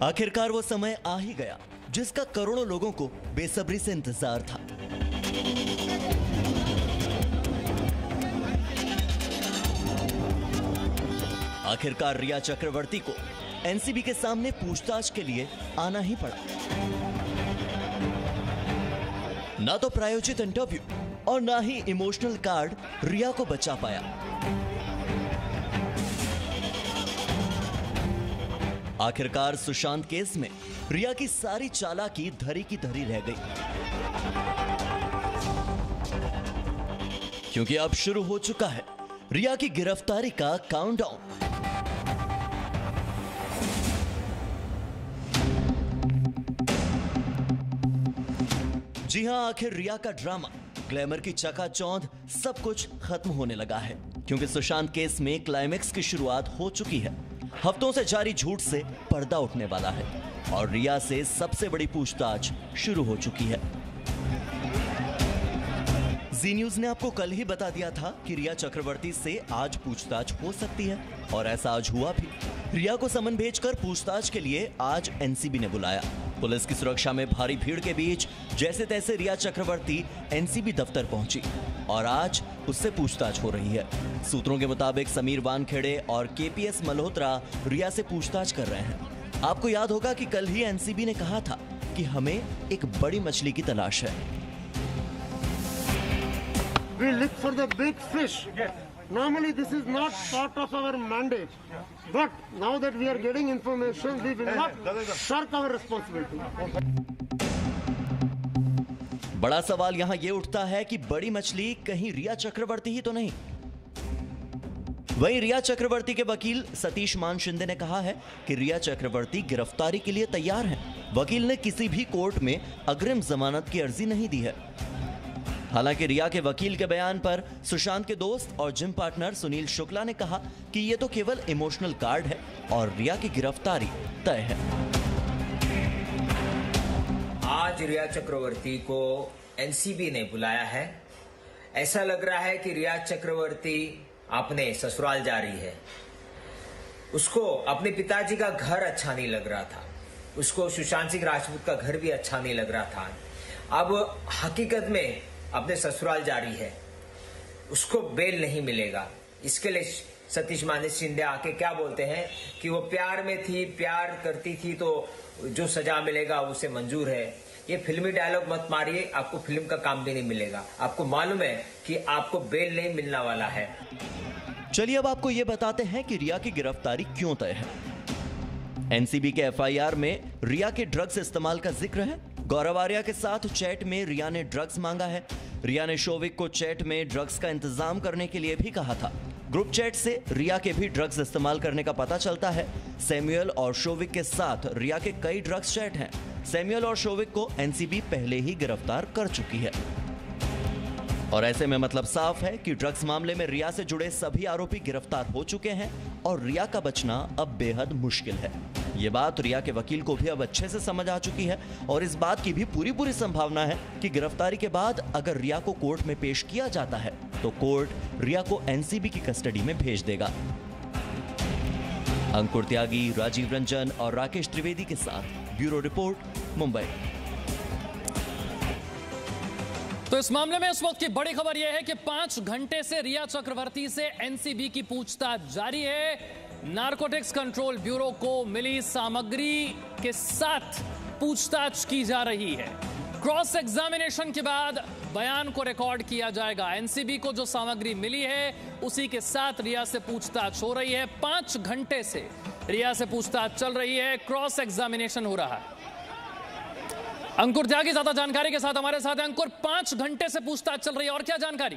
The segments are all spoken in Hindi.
आखिरकार वो समय आ ही गया जिसका करोड़ों लोगों को बेसब्री से इंतजार था। आखिरकार रिया चक्रवर्ती को एनसीबी के सामने पूछताछ के लिए आना ही पड़ा। ना तो प्रायोजित इंटरव्यू और ना ही इमोशनल कार्ड रिया को बचा पाया। आखिरकार सुशांत केस में रिया की सारी चालाकी धरी की धरी रह गई, क्योंकि अब शुरू हो चुका है रिया की गिरफ्तारी का काउंटडाउन। जी हां, आखिर रिया का ड्रामा, ग्लैमर की चकाचौंध सब कुछ खत्म होने लगा है, क्योंकि सुशांत केस में क्लाइमेक्स की शुरुआत हो चुकी है। हफ्तों से जारी झूठ से पर्दा उठने वाला है और रिया से सबसे बड़ी पूछताछ शुरू हो चुकी है। जी न्यूज ने आपको कल ही बता दिया था कि रिया चक्रवर्ती से आज पूछताछ हो सकती है, और ऐसा आज हुआ भी। रिया को समन भेजकर पूछताछ के लिए आज एनसीबी ने बुलाया। पुलिस की सुरक्षा में भारी भीड़ के बीच जैसे तैसे रिया चक्रवर्ती एनसीबी दफ्तर पहुंची और आज उससे पूछताछ हो रही है। सूत्रों के मुताबिक समीर वानखेड़े और केपीएस मल्होत्रा रिया से पूछताछ कर रहे हैं। आपको याद होगा कि कल ही एनसीबी ने कहा था कि हमें एक बड़ी मछली की तलाश है। We look for the big fish. Normally this is not part of our mandate, but now that we are getting information, we will not shirk our responsibility. बड़ा सवाल यहां यह उठता है कि बड़ी मछली कहीं रिया चक्रवर्ती ही तो नहीं। वहीं रिया चक्रवर्ती के वकील सतीश मान शिंदे ने कहा है कि रिया चक्रवर्ती गिरफ्तारी के लिए तैयार हैं। वकील ने किसी भी कोर्ट में अग्रिम जमानत की अर्जी नहीं दी है। हालांकि रिया के वकील के बयान पर सुशांत के दोस्त और जिम पार्टनर सुनील शुक्ला ने कहा कि यह तो केवल इमोशनल कार्ड है और रिया की गिरफ्तारी तय है। आज रिया चक्रवर्ती को एनसीबी ने बुलाया है। ऐसा लग रहा है कि रिया चक्रवर्ती अपने ससुराल जा रही है। उसको अपने पिताजी का घर अच्छा नहीं लग रहा था, उसको सुशांत सिंह राजपूत का घर भी अच्छा नहीं लग रहा था। अब हकीकत में अपने ससुराल जा रही है, उसको बेल नहीं मिलेगा। इसके लिए सतीश मान शिंदे आके क्या बोलते हैं कि वो प्यार में थी, प्यार करती थी, तो जो सजा मिलेगा उसे मंजूर है। ये फिल्मी डायलॉग मत मारिए, आपको फिल्म का काम भी नहीं मिलेगा। आपको मालूम है कि आपको बेल नहीं मिलने वाला है। चलिए अब आपको यह बताते हैं कि रिया की गिरफ्तारी क्यों तय है। एनसीबी के एफआईआर में रिया के ड्रग्स इस्तेमाल का जिक्र है। गौरव आर्या के साथ चैट में रिया ने ड्रग्स मांगा है। रिया ने शोविक को चैट में ड्रग्स का इंतजाम करने के लिए भी कहा था। ग्रुप चैट से रिया के भी ड्रग्स इस्तेमाल करने का पता चलता है। सैमुअल और शोविक के साथ रिया के कई ड्रग्स चैट हैं। सैमुअल और शोविक को एनसीबी पहले ही गिरफ्तार कर चुकी है, और ऐसे में मतलब साफ है कि ड्रग्स मामले में रिया से जुड़े सभी आरोपी गिरफ्तार हो चुके हैं और रिया का बचना अब बेहद मुश्किल है। ये बात रिया के वकील को भी अब अच्छे से समझ आ चुकी है, और इस बात की भी पूरी संभावना है कि गिरफ्तारी के बाद अगर रिया को कोर्ट में पेश किया जाता है तो कोर्ट रिया को एनसीबी की कस्टडी में भेज देगा। अंकुर त्यागी, राजीव रंजन और राकेश त्रिवेदी के साथ ब्यूरो रिपोर्ट, मुंबई। तो इस मामले में इस वक्त की बड़ी खबर यह है कि 5 घंटे से रिया चक्रवर्ती से एनसीबी की पूछताछ जारी है। नारकोटिक्स कंट्रोल ब्यूरो को मिली सामग्री के साथ पूछताछ की जा रही है। क्रॉस एग्जामिनेशन के बाद बयान को रिकॉर्ड किया जाएगा। एनसीबी को जो सामग्री मिली है उसी के साथ रिया से पूछताछ हो रही है। 5 घंटे से रिया से पूछताछ चल रही है, क्रॉस एग्जामिनेशन हो रहा है। अंकुर त्यागी ज्यादा जानकारी के साथ हमारे साथ हैं। अंकुर, 5 घंटे से पूछताछ चल रही है और क्या जानकारी?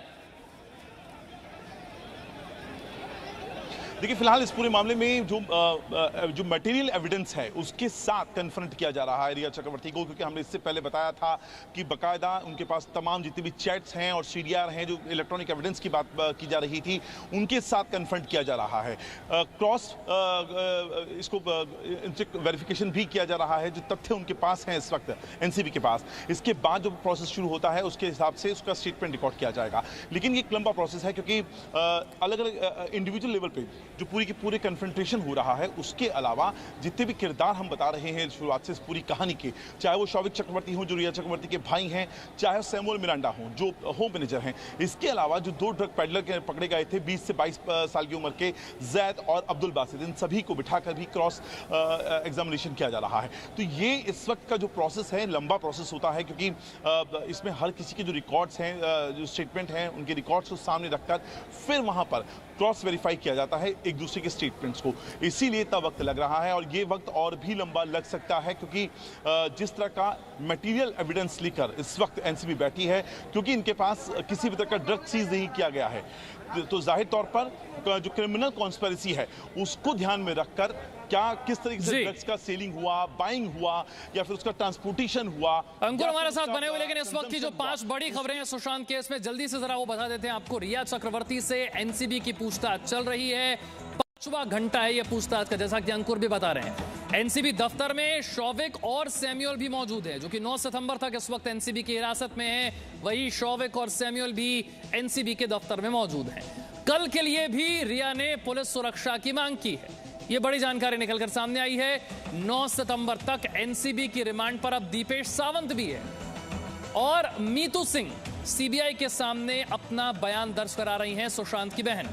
देखिए, फिलहाल इस पूरे मामले में जो मटेरियल एविडेंस है उसके साथ कन्फ्रंट किया जा रहा है रिया चक्रवर्ती को, क्योंकि हमने इससे पहले बताया था कि बकायदा उनके पास तमाम जितने भी चैट्स हैं और सीडीआर हैं, जो इलेक्ट्रॉनिक एविडेंस की बात की जा रही थी, उनके साथ कन्फ्रंट किया जा रहा है। क्रॉस इसको वेरिफिकेशन भी किया जा रहा है, जो तथ्य उनके पास हैं इस वक्त एनसीबी के पास। इसके बाद जो प्रोसेस शुरू होता है उसके हिसाब से उसका स्टेटमेंट रिकॉर्ड किया जाएगा। लेकिन ये एक लंबा प्रोसेस है, क्योंकि अलग अलग इंडिविजुअल लेवल पे जो पूरी की पूरी कन्फ्रंटेशन हो रहा है, उसके अलावा जितने भी किरदार हम बता रहे हैं शुरुआत से इस पूरी कहानी के, चाहे वो शौविक चक्रवर्ती हों जो रिया चक्रवर्ती के भाई हैं, चाहे सैमुअल मिरांडा हों जो होम मैनेजर हैं, इसके अलावा जो 2 ड्रग पेडलर के पकड़े गए थे 20 से 22 साल की उम्र के जैद और अब्दुल बासित, इन सभी को बिठाकर भी क्रॉस एग्जामिनेशन किया जा रहा है। तो ये इस वक्त का जो प्रोसेस है लंबा प्रोसेस होता है, क्योंकि इसमें हर किसी के जो रिकॉर्ड्स हैं, जो स्टेटमेंट हैं, उनके रिकॉर्ड्स को सामने रखकर फिर वहां पर क्रॉस वेरीफाई किया जाता है एक दूसरे के स्टेटमेंट्स को। इसीलिए इतना वक्त लग रहा है और ये वक्त और भी लंबा लग सकता है, क्योंकि जिस तरह का मटेरियल एविडेंस लेकर इस वक्त एनसीबी बैठी है, क्योंकि इनके पास किसी भी तरह का ड्रग सीज नहीं किया गया है, तो जाहिर तौर पर जो क्रिमिनल कॉन्स्पिरेसी है उसको ध्यान में रखकर क्या किस तरीके से ड्रग्स का सेलिंग हुआ, बाइंग हुआ या फिर उसका ट्रांसपोर्टेशन हुआ। अंकुर हमारे साथ बने हुए, लेकिन इस वक्त की जो 5 बड़ी खबरें हैं सुशांत केस में, जल्दी से जरा वो बता देते हैं आपको। रिया चक्रवर्ती से एनसीबी की पूछताछ चल रही है, 5वां घंटा है ये पूछताछ का, जैसा कि अंकुर भी बता रहे हैं। एनसीबी दफ्तर में शौविक और सैमुअल भी मौजूद है, जो कि 9 सितंबर तक इस वक्त एनसीबी की हिरासत में है। वही शौविक और सैमुअल भी एनसीबी के दफ्तर में मौजूद हैं। कल के लिए भी रिया ने पुलिस सुरक्षा की मांग की है, ये बड़ी जानकारी निकलकर सामने आई है। 9 सितंबर तक एनसीबी की रिमांड पर अब दीपेश सावंत भी है और मीतू सिंह सीबीआई के सामने अपना बयान दर्ज करा रही हैं, सुशांत की बहन।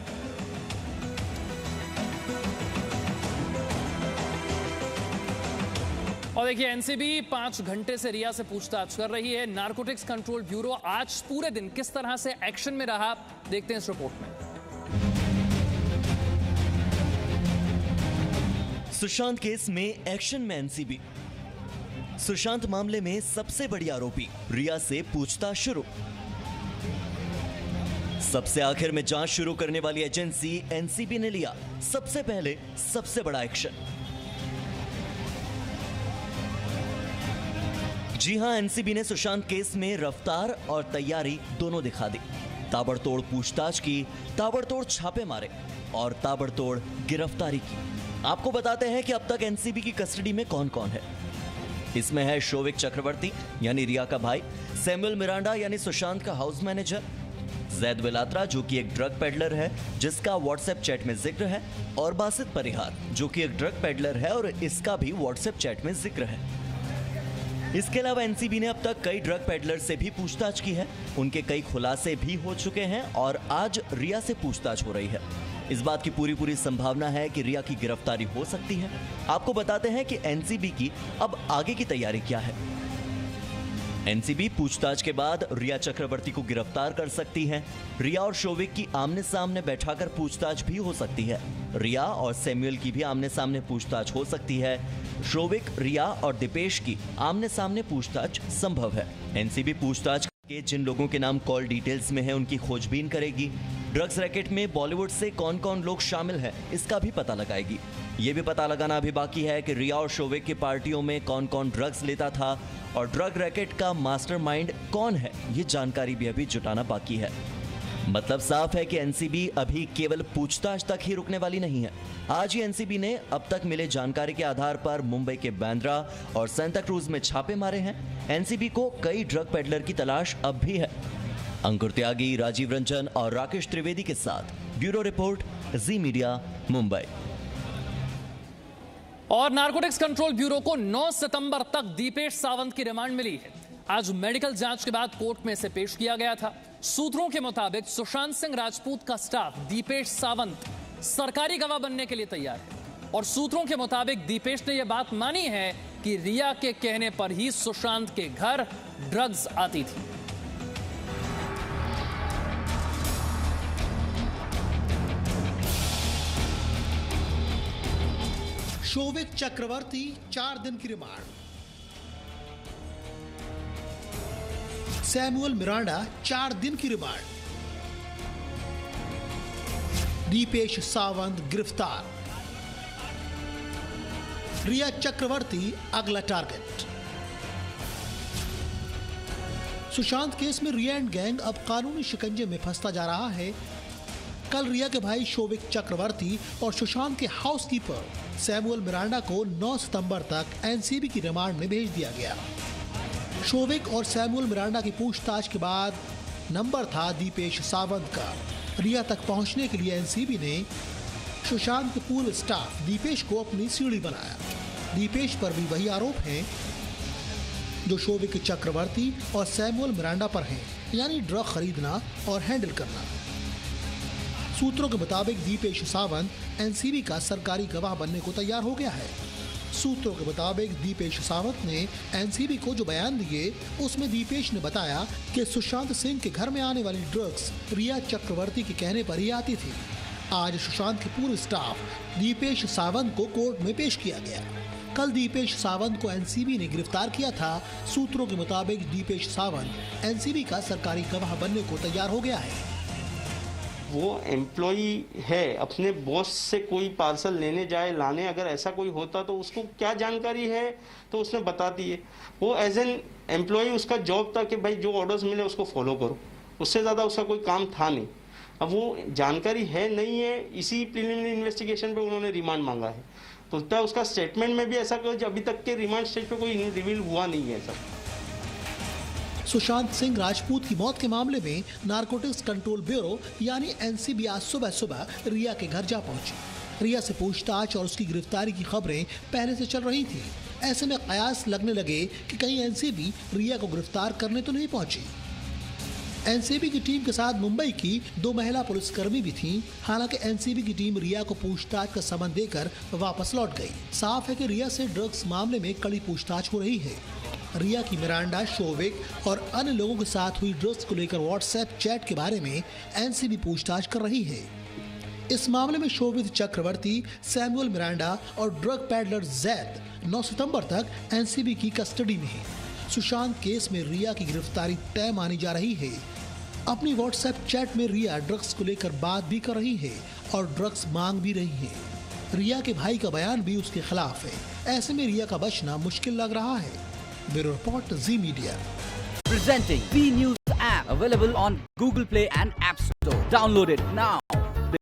और देखिए एनसीबी 5 घंटे से रिया से पूछताछ कर रही है। नारकोटिक्स कंट्रोल ब्यूरो आज पूरे दिन किस तरह से एक्शन में रहा, देखते हैं इस रिपोर्ट में। सुशांत केस में एक्शन में एनसीबी। सुशांत मामले में सबसे बड़ी आरोपी रिया से पूछताछ शुरू। सबसे आखिर में जांच शुरू करने वाली एजेंसी एनसीबी ने लिया सबसे पहले सबसे बड़ा एक्शन। जी हां, एनसीबी ने सुशांत केस में रफ्तार और तैयारी दोनों दिखा दी। ताबड़तोड़ पूछताछ की, ताबड़तोड़ छापे मारे और ताबड़तोड़ गिरफ्तारी की। आपको बताते हैं कि अब तक एनसीबी की कस्टडी में कौन कौन है। इसमें है शौविक चक्रवर्ती यानी रिया का भाई, सैमुअल मिरांडा यानी सुशांत का हाउस मैनेजर, जैद विलात्रा जो कि एक ड्रग पेडलर है जिसका व्हाट्सएप चैट में जिक्र है, और बासित परिहार जो कि एक ड्रग पेडलर है और इसका भी व्हाट्सएप चैट में जिक्र है। इसके अलावा एनसीबी ने अब तक कई ड्रग पेडलर से भी पूछताछ की है, उनके कई खुलासे भी हो चुके हैं और आज रिया से पूछताछ हो रही है। इस बात की पूरी संभावना है कि रिया की गिरफ्तारी हो सकती है। आपको बताते हैं कि एनसीबी की अब आगे की तैयारी क्या है। एनसीबी पूछताछ के बाद रिया चक्रवर्ती को गिरफ्तार कर सकती है। रिया और शौविक की आमने सामने बैठाकर पूछताछ भी हो सकती है। रिया और सैमुअल की भी आमने सामने पूछताछ हो सकती है। शौविक, रिया और दीपेश की आमने सामने पूछताछ संभव है। एनसीबी पूछताछ के जिन लोगों के नाम कॉल डिटेल्स में है उनकी खोजबीन करेगी। ड्रग्स रैकेट में बॉलीवुड से कौन कौन लोग शामिल हैं इसका भी पता लगाएगी। ये भी पता लगाना अभी बाकी है कि रिया और शौविक की पार्टियों में कौन कौन ड्रग्स लेता था और ड्रग रैकेट का मास्टरमाइंड कौन है, ये जानकारी भी अभी जुटाना बाकी है। मतलब साफ है कि एनसीबी अभी केवल पूछताछ तक ही रुकने वाली नहीं है। आज ही एनसीबी ने अब तक मिले जानकारी के आधार पर मुंबई के बांद्रा और सांता क्रूज में छापे मारे हैं। एनसीबी को कई ड्रग पेडलर की तलाश अब भी है। अंकुर त्यागी, राजीव रंजन और राकेश त्रिवेदी के साथ ब्यूरो रिपोर्ट, जी मीडिया, मुंबई। और नारकोटिक्स कंट्रोल ब्यूरो को 9 सितंबर तक दीपेश सावंत की रिमांड मिली है। आज मेडिकल जांच के बाद कोर्ट में इसे पेश किया गया था। सूत्रों के मुताबिक सुशांत सिंह राजपूत का स्टाफ दीपेश सावंत सरकारी गवाह बनने के लिए तैयार है और सूत्रों के मुताबिक दीपेश ने यह बात मानी है कि रिया के कहने पर ही सुशांत के घर ड्रग्स आती थी। शौविक चक्रवर्ती 4 दिन की रिमांड। सैमुअल मिरांडा 4 दिन की रिमांड। दीपेश सावंत गिरफ्तार। रिया चक्रवर्ती अगला टारगेट। सुशांत केस में रिया एंड गैंग अब कानूनी शिकंजे में फंसता जा रहा है। कल रिया के भाई शौविक चक्रवर्ती और सुशांत के हाउसकीपर सैमुअल मिरांडा को 9 सितंबर तक एनसीबी की रिमांड में भेज दिया गया। शौविक और सैमुअल मिरांडा की पूछताछ के बाद नंबर था दीपेश सावंत का। रिया तक पहुंचने के लिए एनसीबी ने सुशांत के पूर्व स्टाफ दीपेश को अपनी सीढ़ी बनाया। दीपेश पर भी वही आरोप हैं जो शोविक चक्रवर्ती और सैमुअल मिरांडा पर हैं, यानी ड्रग खरीदना और हैंडल करना। सूत्रों के मुताबिक दीपेश सावंत एनसीबी का सरकारी गवाह बनने को तैयार हो गया है। सूत्रों के मुताबिक दीपेश सावंत ने एनसीबी को जो बयान दिए उसमें दीपेश ने बताया कि सुशांत सिंह के घर में आने वाली ड्रग्स रिया चक्रवर्ती के कहने पर ही आती थी। आज सुशांत के पूर्व स्टाफ दीपेश सावंत को कोर्ट में पेश किया गया। कल दीपेश सावंत को एनसीबी ने गिरफ्तार किया था। सूत्रों के मुताबिक दीपेश सावंत एनसीबी का सरकारी गवाह बनने को तैयार हो गया है। वो एम्प्लॉई है, अपने बॉस से कोई पार्सल लेने जाए लाने, अगर ऐसा कोई होता तो उसको क्या जानकारी है तो उसने बता दी है। वो एज एन एम्प्लॉई उसका जॉब था कि भाई जो ऑर्डर्स मिले उसको फॉलो करो, उससे ज़्यादा उसका कोई काम था नहीं। अब वो जानकारी है नहीं है, इसी प्रिलिमिनरी इन्वेस्टिगेशन पे उन्होंने रिमांड मांगा है। तो उसका स्टेटमेंट में भी ऐसा कुछ अभी तक के रिमांड स्टेज पे कोई रिवील हुआ नहीं है सर। सुशांत सिंह राजपूत की मौत के मामले में नारकोटिक्स कंट्रोल ब्यूरो यानी एनसीबी आज सुबह सुबह रिया के घर जा पहुंची। रिया से पूछताछ और उसकी गिरफ्तारी की खबरें पहले से चल रही थी। ऐसे में कयास लगने लगे कि कहीं एनसीबी रिया को गिरफ्तार करने तो नहीं पहुंची। एनसीबी की टीम के साथ मुंबई की 2 महिला पुलिसकर्मी भी थीं। हालांकि एनसीबी की टीम रिया को पूछताछ का समन देकर वापस लौट गई। साफ है कि रिया से ड्रग्स मामले में कड़ी पूछताछ हो रही है। रिया की मिरांडा, शोविक और अन्य लोगों के साथ हुई ड्रग्स को लेकर व्हाट्सएप चैट के बारे में एनसीबी पूछताछ कर रही है। इस मामले में शोविक चक्रवर्ती, सैमुअल मिरांडा और ड्रग पैडलर जैद 9 सितंबर तक एनसीबी की कस्टडी में है। सुशांत केस में रिया की गिरफ्तारी तय मानी जा रही है। अपनी व्हाट्सएप चैट में रिया ड्रग्स को लेकर बात भी कर रही है और ड्रग्स मांग भी रही है। रिया के भाई का बयान भी उसके खिलाफ है। ऐसे में रिया का बचना मुश्किल लग रहा है। Bureau report, ji media. Presenting V News app available on Google Play and App Store. Download it now.